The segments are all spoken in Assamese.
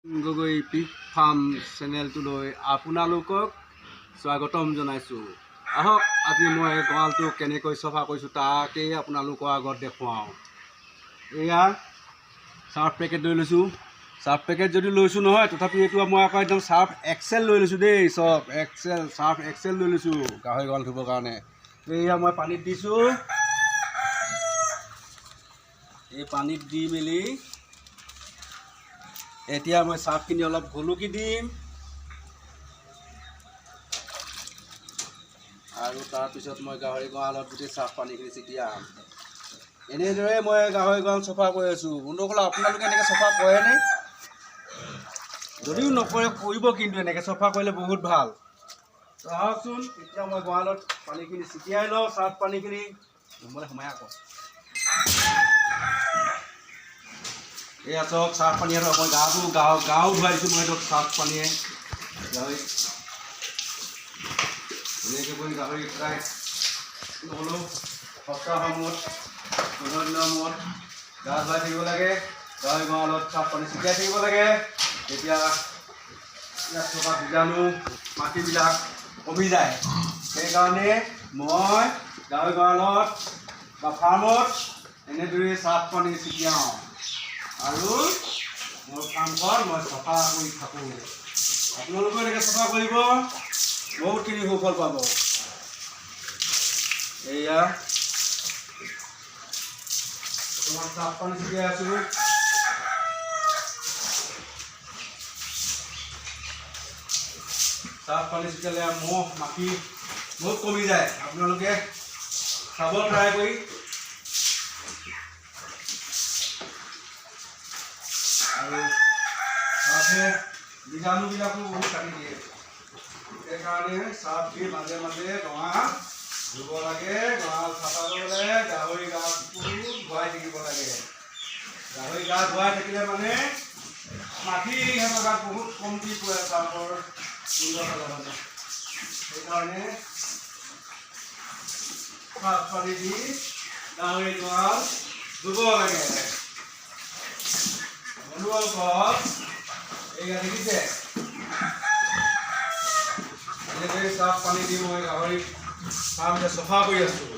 গগৈ পিগ ফাৰ্ম চেনেলটোলৈ আপোনালোকক স্বাগতম জনাইছোঁ। আহক আজি মই গঁৰালটো কেনেকৈ চফা কৰিছোঁ তাকেই আপোনালোকৰ আগত দেখুৱাওঁ। এয়া চাৰ্ফ পেকেট লৈ লৈছোঁ। চাৰ্ফ পেকেট যদি লৈছোঁ নহয়, তথাপি এইটো মই আকৌ একদম চাৰ্ফ এক্সেল লৈ লৈছোঁ দেই। চাৰ্ফ এক্সেল লৈ লৈছোঁ গাহৰি গঁৰাল ধুবৰ কাৰণে। এয়া মই পানীত দিছোঁ। এই পানীত দি মেলি এতিয়া মই চাৰ্ফখিনি অলপ ঘুলুকি দিম আৰু তাৰপিছত মই গাহৰি গঁৰালত গোটেই চাৰ্ফ পানীখিনি ছিটিয়াম। এনেদৰে মই গাহৰি গঁৰাল চফা কৰি আছোঁ। বন্ধুসকল, আপোনালোকে এনেকৈ চফা কৰেনে? যদিও নকৰে, কৰিব কিন্তু এনেকৈ চফা কৰিলে বহুত ভাল। আহকচোন, এতিয়া মই গঁৰালত পানীখিনি ছিটিয়াই লওঁ। চাৰ্ফ পানীখিনি সোমাই আকৌ এয়া চাওক, চাৰ্ফ পানী আৰু মই গাও ধুৱাই দিছোঁ। মই এইটো চাৰ্ফ পানীয়ে গাহৰি এনেকৈ কৰি গাহৰি প্ৰায় নহ'লেও সপ্তাহৰ মূৰত 15 দিনৰ মূৰত গা ধুৱাই থাকিব লাগে। গাহৰি গঁৰালত চাৰ্ফ পানী ছিটিয়াই থাকিব লাগে। তেতিয়া ইয়াত থকা বীজাণু মাখিবিলাক কমি যায়। সেইকাৰণে মই গাহৰি গঁৰালত বা ফাৰ্মত এনেদৰে চাৰ্ফ পানী ছিটিয়াওঁ আৰু মোৰ ফাৰ্মখন মই চফা কৰি থাকোঁ। আপোনালোকেও এনেকৈ চফা কৰিব, বহুতখিনি সুফল পাব। এয়া তোমাৰ চাৰ্ফ পানী ছিটিয়াই আছোঁ। চাৰ্ফ পানী ছিটিয়ালে মহ মাখি বহুত কমি যায়। আপোনালোকে চাব ট্ৰাই কৰি। আৰু চাৰ্ফে বীজাণুবিলাকো বহুত কাটি দিয়ে। সেইকাৰণে চাৰ্ফ দি মাজে মাজে গঁৰাল ধুব লাগে। গঁৰাল চাফা কৰিব লাগে। গাহৰি গা ধুৱাই থাকিব লাগে। গাহৰি গা ধুৱাই থাকিলে মানে মাখি সিহঁতৰ গাত বহুত কমটি পৰে চাৰ্ফৰ গোন্ধ পালে মানে। সেইকাৰণে চাৰ্ফ পানী দি গাহৰি গঁৰাল ধুব লাগে। বন্ধুসকল, এয়া দেখিছে, এনেদৰে চাৰ্ফ পানী দি মই গাহৰি ফাৰ্ম চফা কৰি আছোঁ।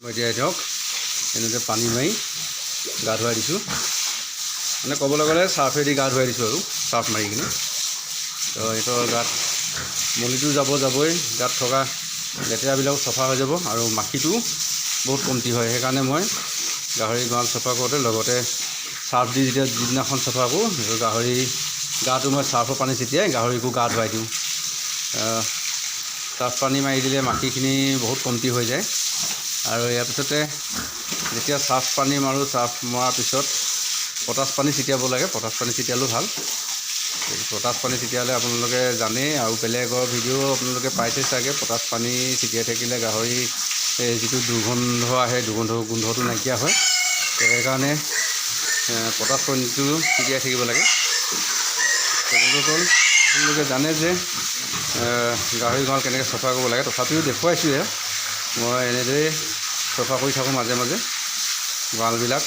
মই এতিয়া ধৰক এনেদৰে পানী মাৰি গা ধুৱাই দিছোঁ। মানে ক'বলৈ গ'লে চাৰ্ফেদি গা ধুৱাই দিছোঁ আৰু চাৰ্ফ মাৰি কিনে। তো সিহঁতৰ গাত মলিটো যাবই, গাত থকা লেতেৰাবিলাকো চফা হৈ যাব আৰু মাখিটো বহুত কমটি হয়। সেইকাৰণে মই গাহৰি গঁৰাল চফা কৰোঁতে লগতে চাৰ্ফ দি যেতিয়া যিদিনাখন চফা কৰোঁ, গাহৰি গাটো মই চাৰ্ফৰ পানী ছিটিয়াই গাহৰিকো গা ধুৱাই দিওঁ। চাৰ্ফ পানী মাৰি দিলে মাখিখিনি বহুত কমটি হৈ যায়। আৰু ইয়াৰ পিছতে যেতিয়া চাৰ্ফ পানী মাৰোঁ, চাৰ্ফ মৰাৰ পিছত পটাছ পানী ছিটিয়াব লাগে। পটাছ পানী ছিটিয়ালেও ভাল। পটাছ পানী ছিটিয়ালে আপোনালোকে জানেই, আৰু বেলেগৰ ভিডিঅ' আপোনালোকে পাইছে চাগে। পটাছ পানী ছিটিয়াই থাকিলে গাহৰি যিটো দুৰ্গন্ধ আহে, গোন্ধটো নাইকিয়া হয়। সেইকাৰণে পটাছ পানীটো ছিটিয়াই থাকিব লাগে। বন্ধুসকল, আপোনালোকে জানে যে গাহৰি গঁৰাল কেনেকৈ চফা কৰিব লাগে। তথাপিও দেখুৱাইছোঁহে। মই এনেদৰেই চফা কৰি থাকোঁ মাজে মাজে। গঁৰালবিলাক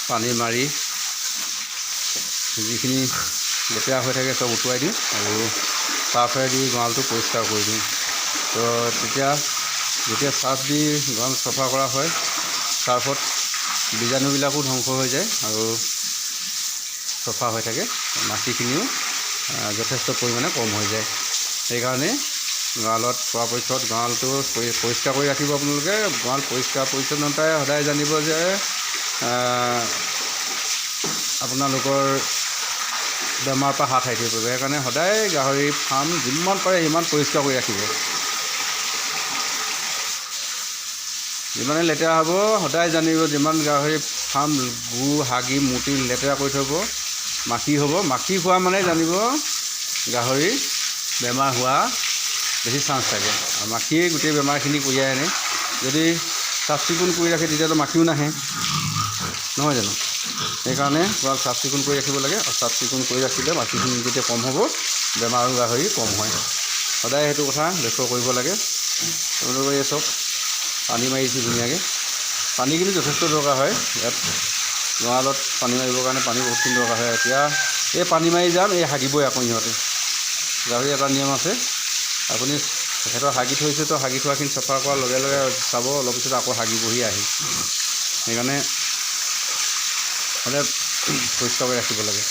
পানী মাৰি যিখিনি লেতেৰা হৈ থাকে চব উটুৱাই দিওঁ আৰু চাৰ্ফেৰে দি গঁৰালটো পৰিষ্কাৰ কৰি দিওঁ। তো যেতিয়া চাৰ্ফ দি গঁৰাল চফা কৰা হয়, চাৰ্ফত বীজাণুবিলাকো ধ্বংস হৈ যায় আৰু চফা হৈ থাকে। মাখিখিনিও যথেষ্ট পৰিমাণে কম হৈ যায়। সেইকাৰণে গঁৰালত পৰাপক্ষত গঁৰালটো পৰিষ্কাৰ কৰি ৰাখিব আপোনালোকে। গঁৰাল পৰিষ্কাৰ পৰিচ্ছন্নতাই সদায় জানিব যে আপোনালোকৰ বেমাৰৰ পৰা হাত সাৰি থাকিব। সেইকাৰণে সদায় গাহৰি ফাৰ্ম যিমান পাৰে সিমান পৰিষ্কাৰ কৰি ৰাখিব। যিমানে লেতেৰা হ'ব, সদায় জানিব, যিমান গাহৰি ফাৰ্ম গু হাগি মুতি লেতেৰা কৰি থ'ব, মাখি হ'ব। মাখি হোৱা মানে জানিব গাহৰি বেমাৰ হোৱা বেছি চান্স থাকে। আৰু মাখিয়ে গোটেই বেমাৰখিনি কঢ়িয়াই আনে। যদি চাফ চিকুণ কৰি ৰাখে তেতিয়াতো মাখিও নাহে, নহয় জানো? সেইকাৰণে গঁৰাল চাফ চিকুণ কৰি ৰাখিব লাগে। আৰু চাফ চিকুণ কৰি ৰাখিলে মাখিখিনি যেতিয়া কম হ'ব, বেমাৰো গাহৰি কম হয়। সদায় সেইটো কথা লক্ষ্য কৰিব লাগে। আপোনালোকে এই চব পানী মাৰিছোঁ ধুনীয়াকৈ। পানীখিনি যথেষ্ট দৰকাৰ হয় ইয়াত গঁৰালত পানী মাৰিবৰ কাৰণে পানী বহুতখিনি দৰকাৰ হয়। এতিয়া এই পানী মাৰি যাম, এই হাগিবই আকৌ সিহঁতে। গাহৰি এটা নিয়ম আছে, আপুনি তেখেতৰ হাগি থৈছে তো হাগি থোৱাখিনি চফা কৰাৰ লগে লগে চাব অলপ পিছত আকৌ হাগিবহি আহি। সেইকাৰণে সদায় পৰিষ্কাৰ কৰি ৰাখিব লাগে।